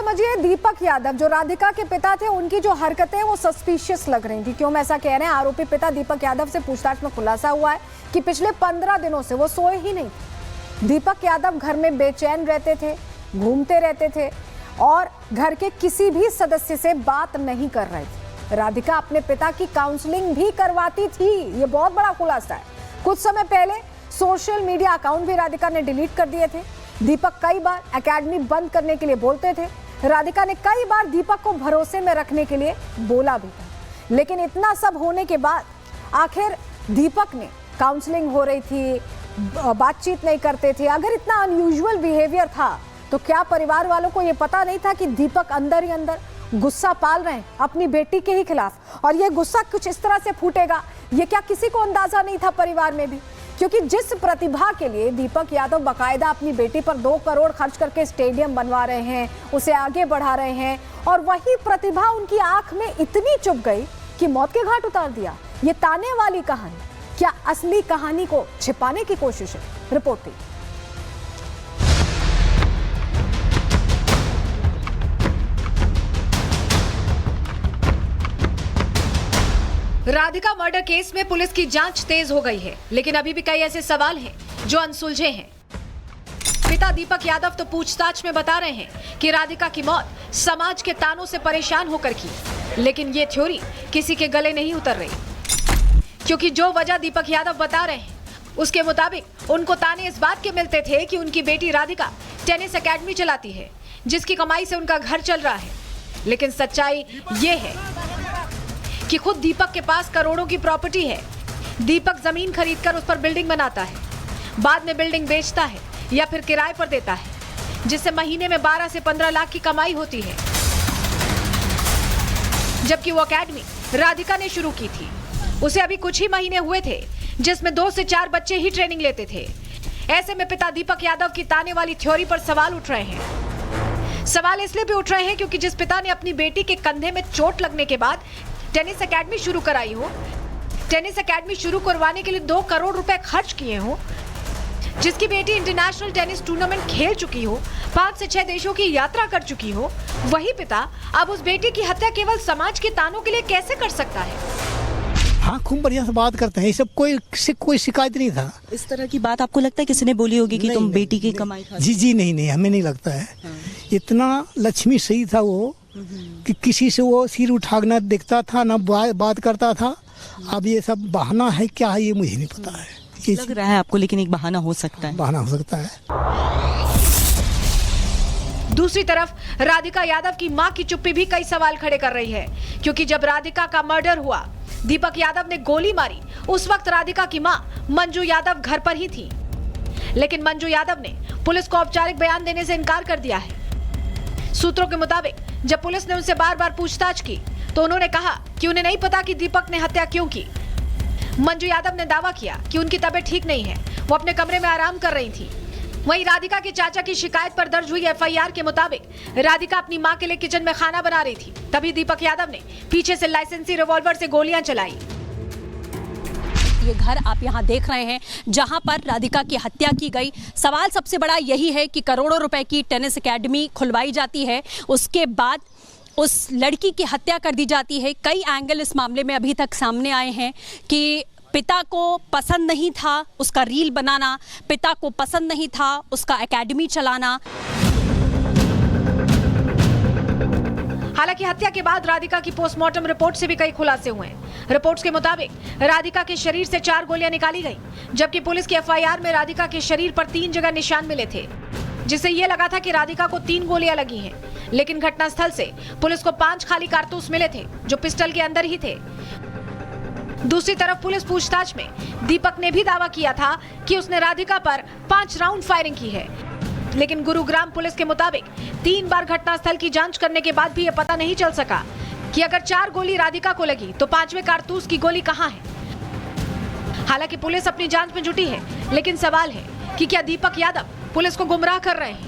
समझिए, दीपक यादव जो राधिका के पिता थे, उनकी जो हरकतें वो सस्पिशियस लग रही थी। क्यों मैं ऐसा कह रहे हैं? आरोपी पिता दीपक यादव से पूछताछ में खुलासा हुआ है कि पिछले 15 दिनों से वो सोए ही नहीं थे। दीपक यादव घर में बेचैन रहते थे, घूमते रहते थे और घर के किसी भी सदस्य से बात नहीं कर रहे थे। राधिका अपने पिता की काउंसलिंग भी करवाती थी, ये बहुत बड़ा खुलासा है। कुछ समय पहले सोशल मीडिया अकाउंट भी राधिका ने डिलीट कर दिए थे। दीपक कई बार एकेडमी बंद करने के लिए बोलते थे। राधिका ने कई बार दीपक को भरोसे में रखने के लिए बोला भी था। लेकिन इतना सब होने के बाद आखिर दीपक ने, काउंसलिंग हो रही थी, बातचीत नहीं करते थे, अगर इतना अनयूजुअल बिहेवियर था तो क्या परिवार वालों को ये पता नहीं था कि दीपक अंदर ही अंदर गुस्सा पाल रहे हैं अपनी बेटी के ही खिलाफ, और ये गुस्सा कुछ इस तरह से फूटेगा, ये क्या किसी को अंदाजा नहीं था परिवार में भी? क्योंकि जिस प्रतिभा के लिए दीपक यादव बाकायदा अपनी बेटी पर 2 करोड़ खर्च करके स्टेडियम बनवा रहे हैं, उसे आगे बढ़ा रहे हैं, और वही प्रतिभा उनकी आंख में इतनी चुभ गई कि मौत के घाट उतार दिया। ये ताने वाली कहानी क्या असली कहानी को छिपाने की कोशिश है? रिपोर्ट थी। राधिका मर्डर केस में पुलिस की जांच तेज हो गई है, लेकिन अभी भी कई ऐसे सवाल हैं जो अनसुलझे हैं। पिता दीपक यादव तो पूछताछ में बता रहे हैं कि राधिका की मौत समाज के तानों से परेशान होकर की, लेकिन ये थ्योरी किसी के गले नहीं उतर रही, क्योंकि जो वजह दीपक यादव बता रहे हैं उसके मुताबिक उनको ताने इस बात के मिलते थे कि उनकी बेटी राधिका टेनिस एकेडमी चलाती है, जिसकी कमाई से उनका घर चल रहा है। लेकिन सच्चाई ये है कि खुद दीपक के पास करोड़ों की प्रॉपर्टी है। दीपक जमीन खरीदकर उस पर बिल्डिंग बनाता है, बाद में बिल्डिंग बेचता है या फिर किराए पर देता है, जिससे महीने में 12 से 15 लाख की कमाई होती है। जबकि वो एकेडमी राधिका ने शुरू की थी, उसे अभी कुछ ही महीने हुए थे, जिसमें 2 से 4 बच्चे ही ट्रेनिंग लेते थे। ऐसे में पिता दीपक यादव की ताने वाली थ्योरी पर सवाल उठ रहे हैं। सवाल इसलिए भी उठ रहे हैं क्योंकि जिस पिता ने अपनी बेटी के कंधे में चोट लगने के बाद टेनिस एकेडमी शुरू कराई हो, टेनिस एकेडमी शुरू करवाने के लिए 2 करोड़ रुपए खर्च किए हो, जिसकी बेटी इंटरनेशनल टेनिस टूर्नामेंट खेल चुकी हो, 5 से 6 देशों की यात्रा कर चुकी हो, वही पिता अब उस बेटी की हत्या केवल समाज के तानों के लिए कैसे कर सकता है? हाँ, खूब बढ़िया से बात करते हैं, ये सब कोई शिकायत नहीं था। इस तरह की बात आपको लगता है किसी ने बोली होगी कि तुम बेटी की कमाई खा? जी नहीं, हमें नहीं लगता है। इतना लक्ष्मी सही था वो कि किसी से वो सिर उठाना देखता था ना, बात करता था। अब ये सब बहाना है, क्या है ये मुझे नहीं पता है। लग रहा है आपको लेकिन एक बहाना हो सकता है। बहाना हो सकता है। दूसरी तरफ राधिका यादव की मां की चुप्पी भी कई सवाल खड़े कर रही है, क्योंकि जब राधिका का मर्डर हुआ, दीपक यादव ने गोली मारी, उस वक्त राधिका की मां मंजू यादव घर पर ही थी। लेकिन मंजू यादव ने पुलिस को औपचारिक बयान देने से इनकार कर दिया है। सूत्रों के मुताबिक जब पुलिस ने उनसे बार-बार पूछताछ की तो उन्होंने कहा कि उन्हें नहीं पता कि दीपक ने हत्या क्यों की। मंजू यादव ने दावा किया कि उनकी तबीयत ठीक नहीं है, वो अपने कमरे में आराम कर रही थी। वहीं राधिका के चाचा की शिकायत पर दर्ज हुई एफआईआर के मुताबिक राधिका अपनी मां के लिए किचन में खाना बना रही थी, तभी दीपक यादव ने पीछे से लाइसेंसी रिवॉल्वर से गोलियां चलाई। ये घर आप यहाँ देख रहे हैं जहाँ पर राधिका की हत्या की गई। सवाल सबसे बड़ा यही है कि करोड़ों रुपए की टेनिस एकेडमी खुलवाई जाती है, उसके बाद उस लड़की की हत्या कर दी जाती है। कई एंगल इस मामले में अभी तक सामने आए हैं कि पिता को पसंद नहीं था उसका रील बनाना, पिता को पसंद नहीं था उसका एकेडमी चलाना। हालांकि हत्या के बाद राधिका की पोस्टमार्टम रिपोर्ट से भी कई खुलासे हुए हैं। रिपोर्ट्स के मुताबिक राधिका के शरीर से 4 गोलियां निकाली गई, जबकि पुलिस की एफआईआर में राधिका के शरीर पर 3 जगह निशान मिले थे, जिससे यह लगा था कि राधिका को 3 गोलियां लगी हैं। लेकिन घटनास्थल से पुलिस को 5 खाली कारतूस मिले थे, जो पिस्टल के अंदर ही थे। दूसरी तरफ पुलिस पूछताछ में दीपक ने भी दावा किया था कि उसने राधिका पर 5 राउंड फायरिंग की है, लेकिन गुरुग्राम पुलिस के मुताबिक 3 बार घटनास्थल की जांच करने के बाद भी यह पता नहीं चल सका कि अगर 4 गोली राधिका को लगी तो 5वें कारतूस की गोली कहां है। हालांकि पुलिस अपनी जांच में जुटी है, लेकिन सवाल है कि क्या दीपक यादव पुलिस को गुमराह कर रहे हैं?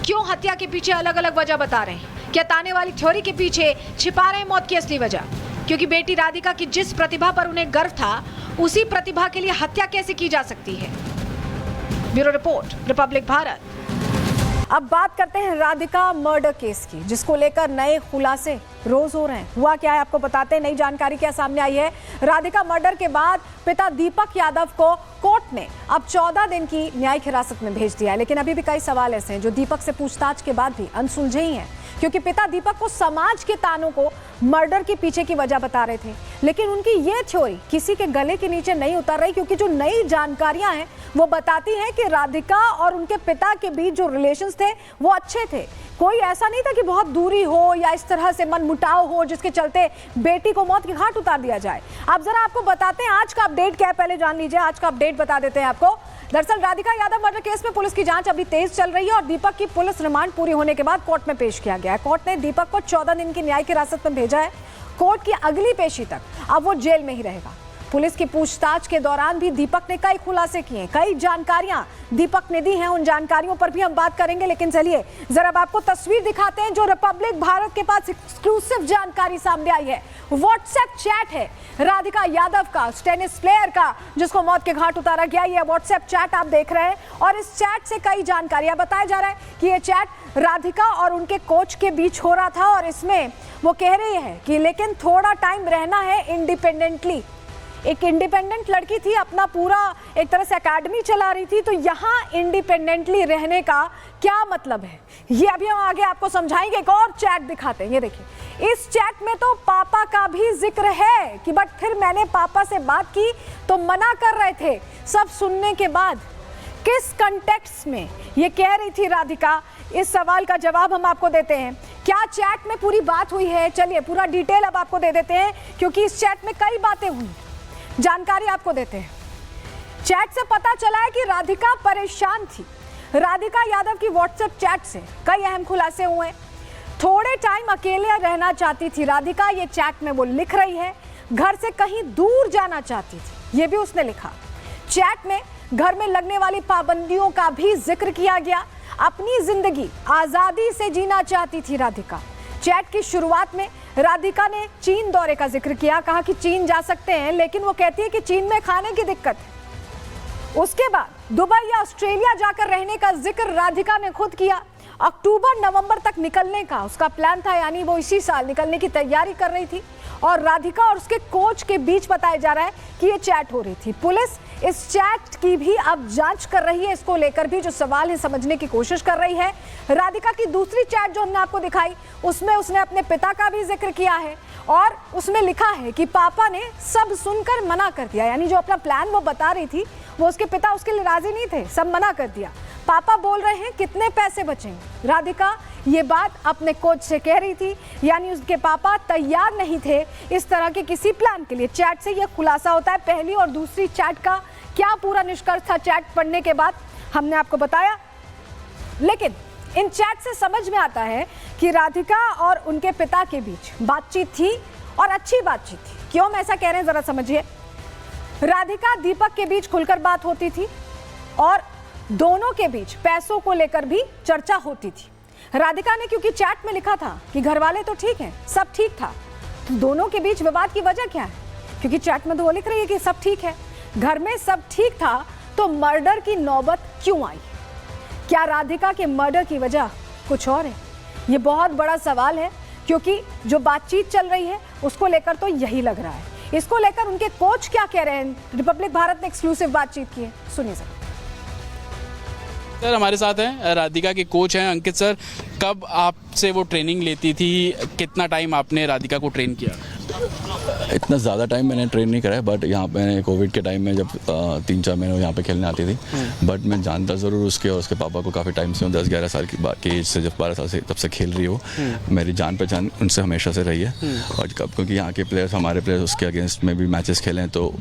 क्यों हत्या के पीछे अलग अलग वजह बता रहे हैं? क्या ताने वाली थ्योरी के पीछे छिपा रहे हैं मौत की असली वजह? क्योंकि बेटी राधिका की जिस प्रतिभा पर उन्हें गर्व था, उसी प्रतिभा के लिए हत्या कैसे की जा सकती है? Bureau report, Republic Bharat. अब बात करते हैं राधिका मर्डर केस की, जिसको लेकर नए खुलासे रोज हो रहे हैं। हुआ क्या है आपको बताते हैं, नई जानकारी क्या सामने आई है। राधिका मर्डर के बाद पिता दीपक यादव को कोर्ट ने अब 14 दिन की न्यायिक हिरासत में भेज दिया है। लेकिन अभी भी कई सवाल ऐसे हैं जो दीपक से पूछताछ के बाद भी अनसुलझे ही हैं, क्योंकि पिता दीपक को समाज के तानों को मर्डर के पीछे की वजह बता रहे थे, लेकिन उनकी ये थ्योरी किसी के गले के नीचे नहीं उतर रही, क्योंकि जो नई जानकारियां हैं वो बताती हैं कि राधिका और उनके पिता के बीच जो रिलेशंस थे वो अच्छे थे। कोई ऐसा नहीं था कि बहुत दूरी हो या इस तरह से मनमुटाव हो जिसके चलते बेटी को मौत के घाट उतार दिया जाए। अब जरा आपको बताते हैं आज का अपडेट क्या है, पहले जान लीजिए आज का अपडेट बता देते हैं आपको। दरअसल राधिका यादव मर्डर केस में पुलिस की जांच अभी तेज चल रही है और दीपक की पुलिस रिमांड पूरी होने के बाद कोर्ट में पेश किया गया है। कोर्ट ने दीपक को 14 दिन की न्यायिक हिरासत में भेजा है। कोर्ट की अगली पेशी तक अब वो जेल में ही रहेगा। पुलिस की पूछताछ के दौरान भी दीपक ने कई खुलासे किए, कई जानकारियां दीपक ने दी हैं, उन जानकारियों पर भी हम बात करेंगे। लेकिन चलिए जरा अब आपको तस्वीर दिखाते हैं जो रिपब्लिक भारत के पास एक्सक्लूसिव जानकारी सामने आई है। व्हाट्सएप चैट है राधिका यादव का, टेनिस प्लेयर का, जिसको मौत के घाट उतारा गया। ये व्हाट्सएप चैट आप देख रहे हैं और इस चैट से कई जानकारियां बताया जा रहा है कि ये चैट राधिका और उनके कोच के बीच हो रहा था और इसमें वो कह रही है कि लेकिन थोड़ा टाइम रहना है इंडिपेंडेंटली। एक इंडिपेंडेंट लड़की थी, अपना पूरा एक तरह से एकेडमी चला रही थी, तो यहाँ इंडिपेंडेंटली रहने का क्या मतलब है ये अभी हम आगे आपको समझाएंगे। एक और चैट दिखाते हैं, ये देखिए। इस चैट में तो पापा का भी जिक्र है कि बट फिर मैंने पापा से बात की तो मना कर रहे थे। सब सुनने के बाद किस कंटेक्स्ट में ये कह रही थी राधिका, इस सवाल का जवाब हम आपको देते हैं। क्या चैट में पूरी बात हुई है, चलिए पूरा डिटेल अब आपको दे देते हैं, क्योंकि इस चैट में कई बातें हुई, जानकारी आपको देते हैं। चैट से पता चला है कि राधिका परेशान थी। राधिका यादव की व्हाट्सएप चैट से कई अहम खुलासे हुए। थोड़े टाइम अकेले रहना चाहती थी राधिका, ये चैट में वो लिख रही है। घर से कहीं दूर जाना चाहती थी, ये भी उसने लिखा। चैट में घर में लगने वाली पाबंदियों का भी जिक्र किया गया। अपनी जिंदगी आजादी से जीना चाहती थी राधिका। चैट की शुरुआत में राधिका ने चीन दौरे का जिक्र किया, कहा कि चीन जा सकते हैं, लेकिन वो कहती है कि चीन में खाने की दिक्कत है। उसके बाद दुबई या ऑस्ट्रेलिया जाकर रहने का जिक्र राधिका ने खुद किया। अक्टूबर नवंबर तक निकलने का उसका प्लान था, यानी वो इसी साल निकलने की तैयारी कर रही थी। और राधिका और उसके कोच के बीच बताया जा रहा है कि ये चैट हो रही थी। पुलिस इस चैट की भी अब जांच कर रही है, इसको लेकर भी जो सवाल है समझने की कोशिश कर रही है। राधिका की दूसरी चैट जो हमने आपको दिखाई, उसमें उसने अपने पिता का भी जिक्र किया है और उसमें लिखा है कि पापा ने सब सुनकर मना कर दिया, यानी जो अपना प्लान वो बता रही थी वो उसके पिता उसके लिए राजी नहीं थे, सब मना कर दिया। पापा बोल रहे हैं कितने पैसे बचेंगे। राधिका ये बात अपने कोच से कह रही थी, यानी उसके पापा तैयार नहीं थे इस तरह के किसी प्लान के लिए। चैट से यह खुलासा होता है। पहली और दूसरी चैट का क्या पूरा निष्कर्ष था चैट पढ़ने के बाद हमने आपको बताया, लेकिन इन चैट से समझ में आता है कि राधिका और उनके पिता के बीच बातचीत थी और अच्छी बातचीत थी। क्यों हम ऐसा कह रहे हैं जरा समझिए। राधिका दीपक के बीच खुलकर बात होती थी और दोनों के बीच पैसों को लेकर भी चर्चा होती थी। राधिका ने क्योंकि चैट में लिखा था कि घर वाले तो ठीक हैं, सब ठीक था, तो दोनों के बीच विवाद की वजह क्या है? क्योंकि चैट में तो वो लिख रही है कि सब ठीक है, घर में सब ठीक था, तो मर्डर की नौबत क्यों आई? क्या राधिका के मर्डर की वजह कुछ और है? ये बहुत बड़ा सवाल है, क्योंकि जो बातचीत चल रही है उसको लेकर तो यही लग रहा है। इसको लेकर उनके कोच क्या कह रहे हैं, रिपब्लिक भारत ने एक्सक्लूसिव बातचीत की है, सुनिए सर। सर हमारे साथ हैं राधिका के कोच हैं अंकित सर। कब आपसे वो ट्रेनिंग लेती थी, कितना टाइम आपने राधिका को ट्रेन किया? इतना ज़्यादा टाइम मैंने ट्रेन नहीं करा है, बट यहाँ पे कोविड के टाइम में जब 3-4 महीने यहाँ पे खेलने आती थी, बट मैं जानता ज़रूर उसके और उसके पापा को काफ़ी टाइम से हूँ। 10-11 साल की एज से, जब 12 साल से तब से खेल रही हो। मेरी जान पहचान उनसे हमेशा से रही है। और कब क्योंकि यहाँ के प्लेयर्स, हमारे प्लेयर्स उसके अगेंस्ट में भी मैचेस खेले हैं, तो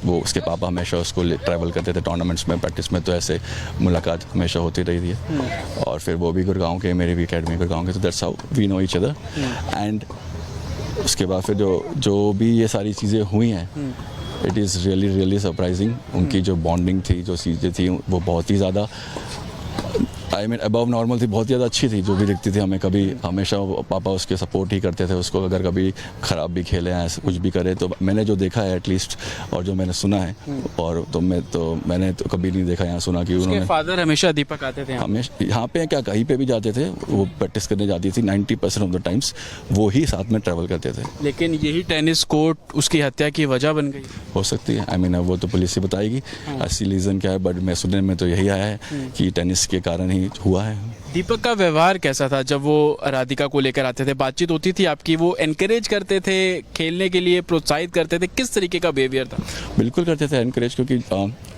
वो उसके पापा हमेशा उसको ट्रैवल करते थे टूर्नामेंट्स में, प्रैक्टिस में, तो ऐसे मुलाकात हमेशा होती रही थी। और फिर वो भी गुड़गांव के, मेरी भी अकेडमी गुड़गांव के, तो that's how we know each other. And उसके बाद फिर जो भी ये सारी चीज़ें हुई हैं, इट इज़ रियली सरप्राइजिंग। उनकी जो बॉन्डिंग थी, जो चीज़ें थी, वो बहुत ही ज़्यादा आई मीन अबव नॉर्मल थी, बहुत ज़्यादा अच्छी थी, जो भी दिखती थी हमें। कभी हमेशा पापा उसके सपोर्ट ही करते थे उसको, अगर कभी ख़राब भी खेले हैं ऐसा कुछ भी करे तो मैंने जो देखा है एटलीस्ट, और जो मैंने सुना है, और मैंने तो कभी नहीं देखा यहाँ सुना कि उन्होंने। फादर हमेशा दीपक आते थे हमेशा यहाँ पे क्या कहीं पे भी जाते थे, वो प्रैक्टिस करने जाती थी, 90% ऑफ द टाइम्स वो ही साथ में ट्रैवल करते थे। लेकिन यही टेनिस कोर्ट उसकी हत्या की वजह बन गई। हो सकती है, आई मीन वो तो पुलिस ही बताएगी असली रीज़न क्या है, बट मैं सुनने में तो यही आया है कि टेनिस के कारण ही हुआ है। दीपक का व्यवहार कैसा था जब वो राधिका को लेकर आते थे? बातचीत होती थी आपकी? वो एनकरेज करते थे खेलने के लिए, प्रोत्साहित करते थे? किस तरीके का बिहेवियर था? बिल्कुल करते थे एनकरेज, क्योंकि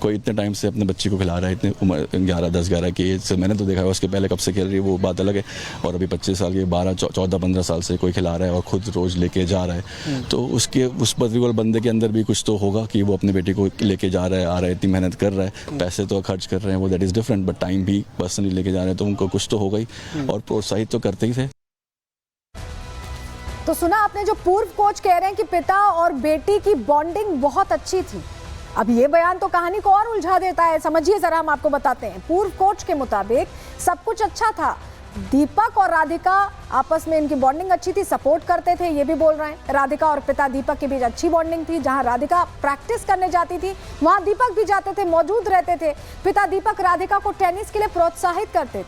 कोई इतने टाइम से अपने बच्ची को खिला रहा है, इतने उम्र 11-10-11 की एज से। मैंने तो देखा है उसके पहले कब से खेल रही है वो बात अलग है, और अभी 25 साल की 14-15 साल से कोई खिला रहा है और खुद रोज़ लेके जा रहा है, तो उस पर्टिकुलर बंदे के अंदर भी कुछ तो होगा कि वो अपनी बेटी को लेके जा रहा है, आ रहा है, इतनी मेहनत कर रहा है, पैसे तो खर्च कर रहे हैं वो, that is different, but time भी पर्सनली लेके जा रहे हैं, तो उनको कुछ तो होगा ही, और प्रोत्साहित तो करते ही थे। तो सुना आपने, जो पूर्व कोच कह रहे हैं कि पिता और बेटी की बॉन्डिंग बहुत अच्छी थी। अब ये बयान तो कहानी को और उलझा देता है, समझिए जरा, हम आपको बताते हैं। पूर्व कोच के मुताबिक सब कुछ अच्छा था, दीपक और राधिका आपस में इनकी बॉन्डिंग अच्छी थी, सपोर्ट करते थे, ये भी बोल रहे हैं। राधिका और पिता दीपक के बीच अच्छी बॉन्डिंग थी, जहां राधिका प्रैक्टिस करने जाती थी वहां दीपक भी जाते थे, मौजूद रहते थे। पिता दीपक राधिका को टेनिस के लिए प्रोत्साहित करते थे।